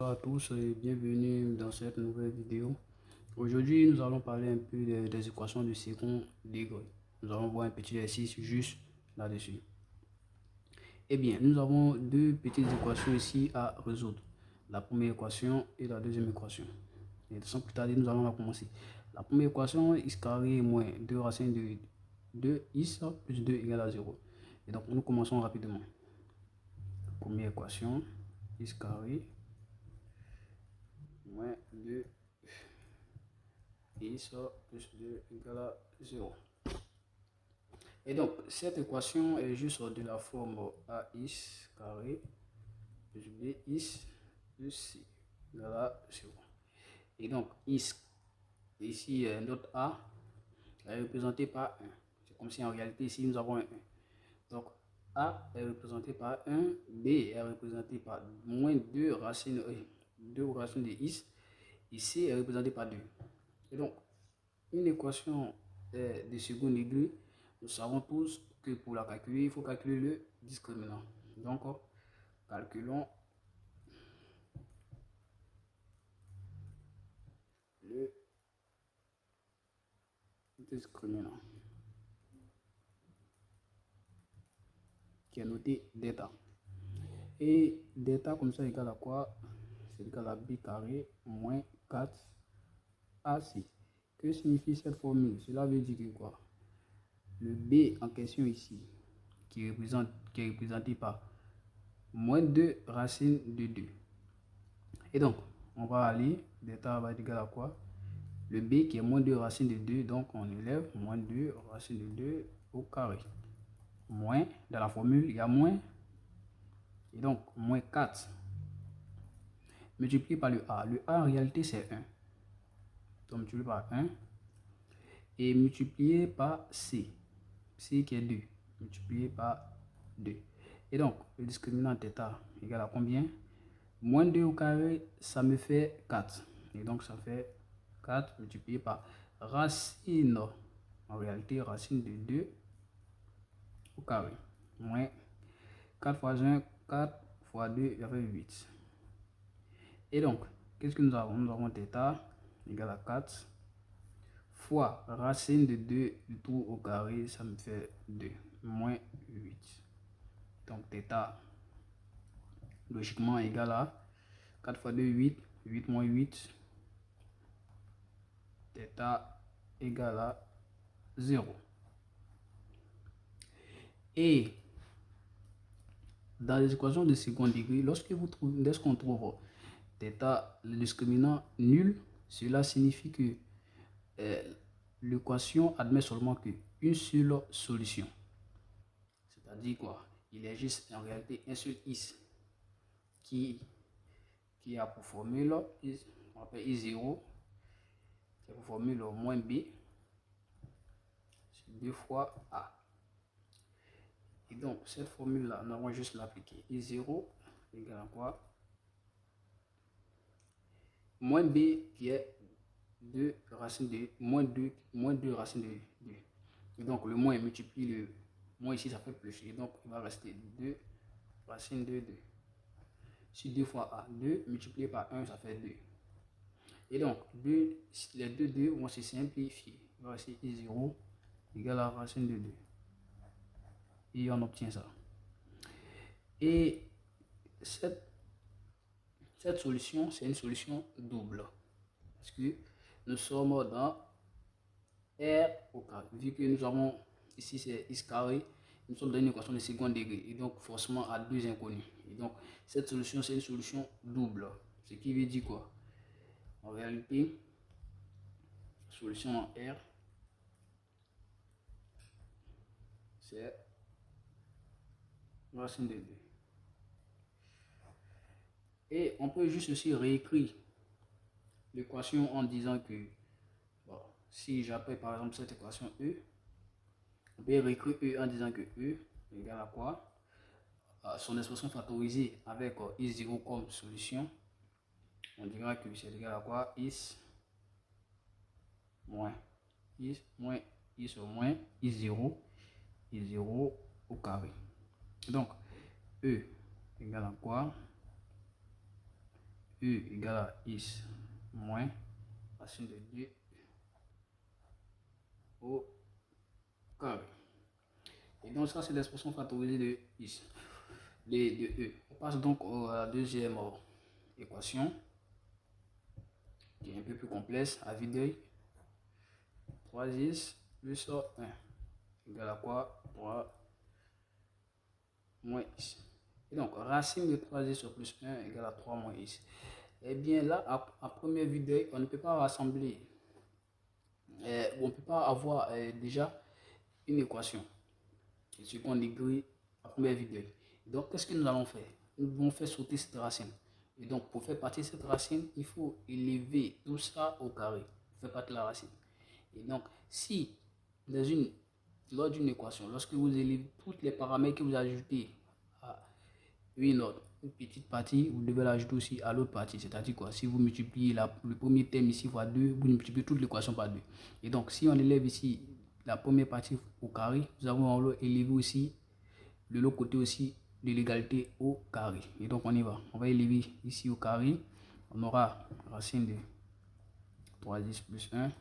bonsoir à tous et bienvenue dans cette nouvelle vidéo. Aujourd'hui, nous allons parler un peu des équations de second degré. Nous allons voir un petit exercice juste là-dessus. Eh bien, nous avons deux petites équations ici à résoudre. La première équation et la deuxième équation. Et sans plus tarder, nous allons la commencer. La première équation, x carré moins 2 racines de 2x plus 2 égale à 0. Et donc, nous commençons rapidement. Première équation, x carré moins 2 x plus 2 égale à 0. Et donc, cette équation est juste de la forme ax carré plus bx plus c égale à 0. Et donc, x, ici, notre a est représenté par 1. C'est comme si en réalité, ici, nous avons un 1. Donc, a est représenté par 1, b est représenté par moins 2 racines, de x, et c est représenté par 2. Et donc, une équation de second degré, nous savons tous que pour la calculer, il faut calculer le discriminant. Donc, calculons le discriminant qui est noté delta. Et delta comme ça égale à quoi? C'est égal à b carré moins 4ac. Que signifie cette formule? Cela veut dire que quoi? Le b en question ici, qui est représenté par moins 2 racines de 2. Et donc, on va aller, delta va être égal à quoi? Le b qui est moins 2 racines de 2, donc on élève moins 2 racines de 2 au carré. Moins, dans la formule, il y a moins, et donc moins 4 multiplié par le a. Le a en réalité c'est 1. Donc multiplié par 1 et multiplié par c. C qui est 2, multiplié par 2. Et donc, le discriminant θ égale à combien? Moins 2 au carré, ça me fait 4. Et donc, ça fait 4 multiplié par racine. En réalité, racine de 2 au carré. Moins 4 fois 1, 4 fois 2, ça fait 8. Et donc, qu'est-ce que nous avons? Nous avons θ égale à 4 fois racine de 2 du tout au carré, ça me fait 2, moins 8. Donc, θ, logiquement, égal à 4 fois 2, 8, 8 moins 8, θ égale à 0. Et dans les équations de second degré, lorsqu'on trouve θ, le discriminant nul, cela signifie que l'équation admet seulement qu'une seule solution. C'est-à-dire quoi? Il existe en réalité un seul x qui a pour formule, on appelle i0, qui a pour formule moins b, c'est 2 fois a. Et donc, cette formule-là, nous allons juste l'appliquer. I0 égale à quoi? Moins b qui est 2 racines de moins 2 racines de 2. Et donc, le moins multiplie le moins ici, ça fait plus. Et donc, il va rester 2 racines de 2. Si 2 fois a, 2 multiplié par 1, ça fait 2. Et donc, les deux 2 vont se simplifier. Il va rester I0 égale à racine de 2. Et on obtient ça. Et cette solution, c'est une solution double. Parce que nous sommes dans R au carré. Vu que nous avons ici, c'est x carré, nous sommes dans une équation de second degré. Et donc, forcément, à deux inconnus. Et donc, cette solution, c'est une solution double. Ce qui veut dire quoi? En réalité, solution en R, c'est racine de 2. Et on peut juste aussi réécrire l'équation en disant que, bon, si j'appelle par exemple cette équation E, on peut réécrire E en disant que E égale à quoi? Son expression factorisée avec I0 comme solution, on dira que c'est égal à quoi? Is moins I0 au carré. Donc, E égale à quoi? E égale à x moins racine de 2 au carré. Et donc ça, c'est l'expression factorisée de x, de E. On passe donc à la deuxième équation, qui est un peu plus complexe, à vue d'œil. 3x plus 1 égale à quoi? 3 moins x. Et donc, racine de 3x sur plus 1 égale à 3 moins x. Eh bien là, à première vue d'œil, on ne peut pas rassembler, on ne peut pas avoir déjà une équation. C'est ce qu'on écrit à première vue d'œil. Donc, qu'est-ce que nous allons faire? Nous devons faire sauter cette racine. Et donc, pour faire partir cette racine, il faut élever tout ça au carré. Pour faire partir la racine. Et donc, si lors d'une équation, lorsque vous élevez tous les paramètres que vous ajoutez à une petite partie, vous devez l'ajouter aussi à l'autre partie. C'est-à-dire quoi? Si vous multipliez le premier terme ici fois 2, vous multipliez toute l'équation par 2. Et donc, si on élève ici la première partie au carré, nous avons élevé aussi de l'autre côté aussi de l'égalité au carré. Et donc, on y va. On va élever ici au carré. On aura racine de 3x plus 1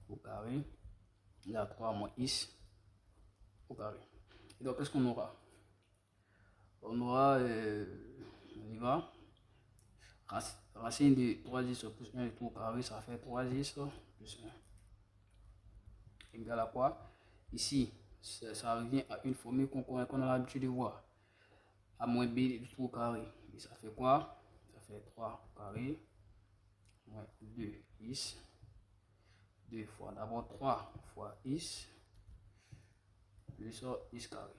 au carré. Il y a 3 moins x au carré. Et donc, qu'est-ce qu'on aura? On aura, on y va, racine de 3x plus 1 au carré, ça fait 3x plus 1. Égal à quoi? Ici, ça revient à une formule qu'on a l'habitude de voir. A moins b tout au carré. Et ça fait quoi? Ça fait 3 au carré moins 2x. 2 fois, d'abord 3 fois x plus x carré.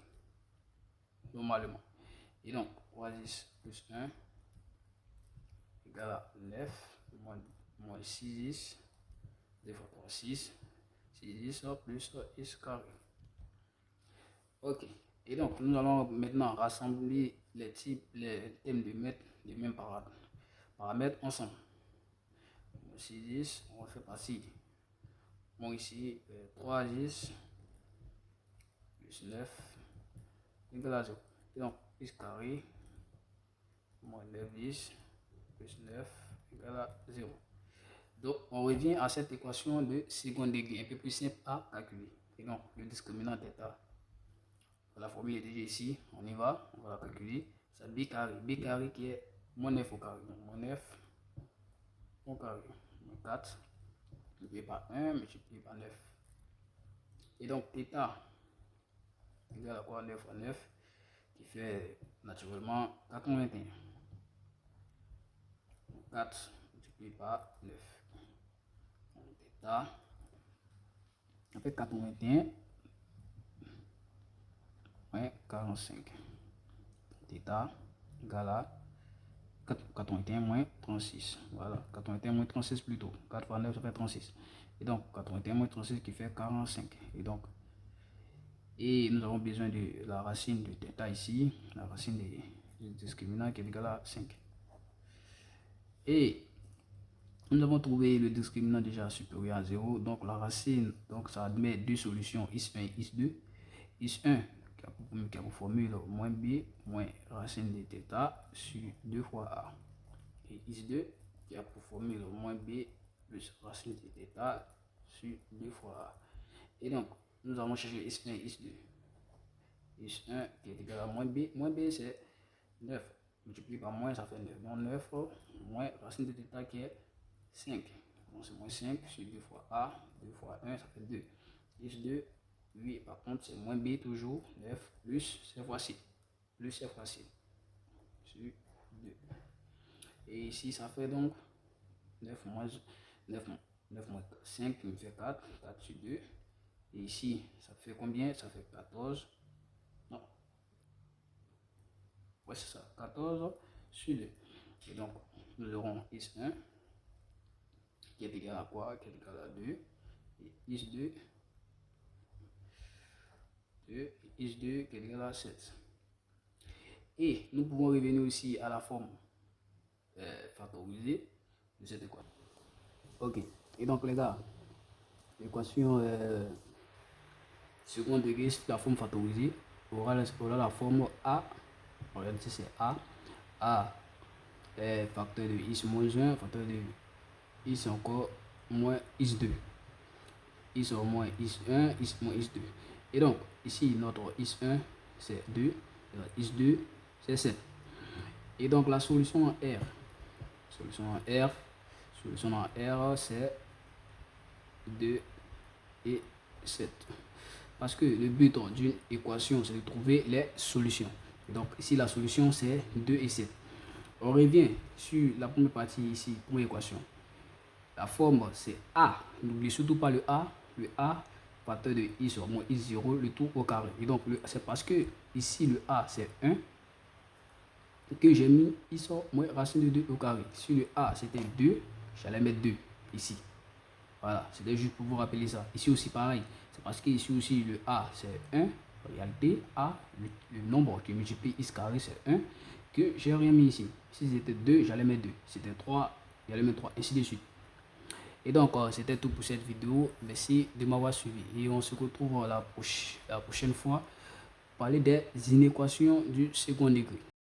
Normalement. Et donc, 3x plus 1 égale à 9 moins 6x. 2 fois 3, 6. 6x plus x carré. Ok. Et donc, nous allons maintenant rassembler les thèmes de mêmes paramètres ensemble. 6x, on va faire partie. Bon, ici, 3x plus 9 égale à 0. Et donc, x carré moins 9x plus 9 égale à 0. Donc, on revient à cette équation de second degré, un peu plus simple à calculer. Et donc, le discriminant θ, la formule est déjà ici. On y va, on va la calculer. C'est b carré. B carré qui est moins 9 au carré. Donc, moins 9 au carré. Moins 4 multiplié par 1 multiplié par 9. Et donc, θ égale à quoi? 9 fois 9 qui fait naturellement 81. 4 multiplié par 9. Θ, ça fait 81 moins 45. Θ égale à 81 moins 36. Voilà, 81 moins 36 plutôt. 4 fois 9, ça fait 36. Et donc, 81 moins 36 qui fait 45. Et donc, nous avons besoin de la racine de θ ici, la racine du discriminant qui est égal à 5. Et nous avons trouvé le discriminant déjà supérieur à 0. Donc, la racine, donc ça admet deux solutions, x1 et x2. x1 qui a pour formule moins b moins racine de θ sur 2 fois a. Et x2 qui a pour formule moins b plus racine de θ sur 2 fois a. Et donc, nous allons chercher x1 et x2. x1 qui est égal à moins b. Moins b, c'est 9. Multiplié par moins, ça fait 9. Donc, 9 moins racine de θ qui est 5. Donc, c'est moins 5 sur 2 fois a. 2 fois 1, ça fait 2. x2, lui, par contre, c'est moins b toujours. 9 plus cette fois-ci. Plus cette fois-ci. Sur 2. Et ici, ça fait donc 9 moins 5 qui me fait 4. 4 sur 2. Et ici, ça fait combien? Ça fait 14. Non. Ouais, c'est ça. 14 sur 2. Et donc, nous aurons x1 qui est égal à quoi? Qui est égal à 2. Et x2, 2 et x2 qui est égal à 7. Et nous pouvons revenir aussi à la forme factorisée de cette équation. Ok. Et donc, les gars, l'équation second degré, la forme factorisée aura la forme A. En réalité, c'est A facteur de x moins 1, facteur de x encore moins x2, x au moins x1, x moins x2. Et donc, ici, notre x1, c'est 2, x2, c'est 7. Et donc, la solution en R, c'est 2 et 7. Parce que le but d'une équation, c'est de trouver les solutions. Et donc, ici, la solution, c'est 2 et 7. On revient sur la première partie ici, première équation. La forme, c'est A. N'oubliez surtout pas le A. Le A, facteur de x au moins x0, le tout au carré. Et donc, c'est parce que ici, le A, c'est 1, que j'ai mis x au moins racine de 2 au carré. Si le A, c'était 2, j'allais mettre 2 ici. Voilà, c'était juste pour vous rappeler ça. Ici aussi, pareil. C'est parce que ici aussi, le A, c'est 1. En réalité, A, le nombre qui multiplie x carré, c'est 1, que j'ai rien mis ici. Si c'était 2, j'allais mettre 2. Si c'était 3, j'allais mettre 3, ainsi de suite. Et donc, c'était tout pour cette vidéo. Merci de m'avoir suivi. Et on se retrouve la prochaine fois pour parler des inéquations du second degré.